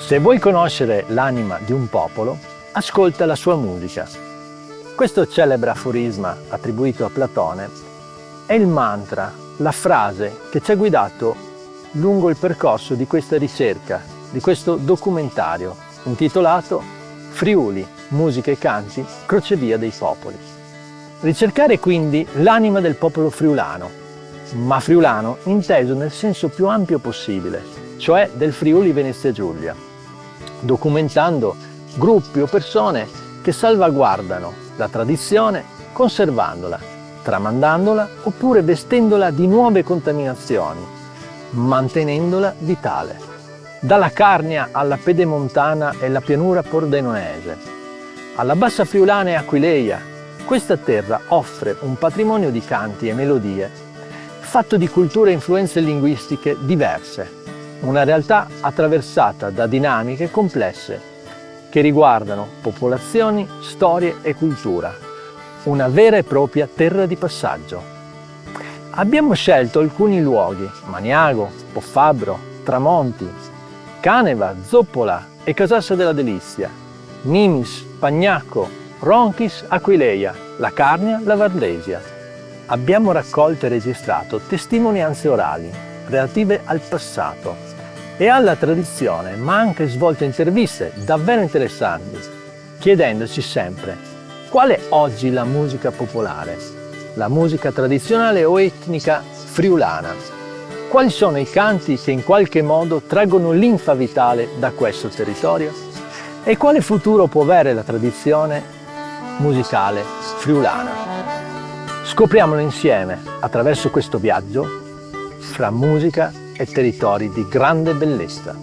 Se vuoi conoscere l'anima di un popolo, ascolta la sua musica. Questo celebre aforisma attribuito a Platone è il mantra, la frase che ci ha guidato lungo il percorso di questa ricerca, di questo documentario intitolato Friuli, musica e canti, crocevia dei popoli. Ricercare quindi l'anima del popolo friulano, ma friulano inteso nel senso più ampio possibile, cioè del Friuli Venezia Giulia, documentando gruppi o persone che salvaguardano la tradizione conservandola, tramandandola oppure vestendola di nuove contaminazioni, mantenendola vitale. Dalla Carnia alla Pedemontana e la pianura pordenonese, alla Bassa Friulana e Aquileia, questa terra offre un patrimonio di canti e melodie fatto di culture e influenze linguistiche diverse, una realtà attraversata da dinamiche complesse che riguardano popolazioni, storie e cultura, una vera e propria terra di passaggio. Abbiamo scelto alcuni luoghi, Maniago, Poffabro, Tramonti, Caneva, Zoppola e Casassa della Delizia, Nimis, Pagnacco, Ronchis, Aquileia, la Carnia, la Vardesia. Abbiamo raccolto e registrato testimonianze orali relative al passato e alla tradizione, ma anche svolto interviste davvero interessanti, chiedendoci sempre qual è oggi la musica popolare, la musica tradizionale o etnica friulana. Quali sono i canti che in qualche modo traggono linfa vitale da questo territorio? E quale futuro può avere la tradizione musicale friulana? Scopriamolo insieme attraverso questo viaggio fra musica e territori di grande bellezza.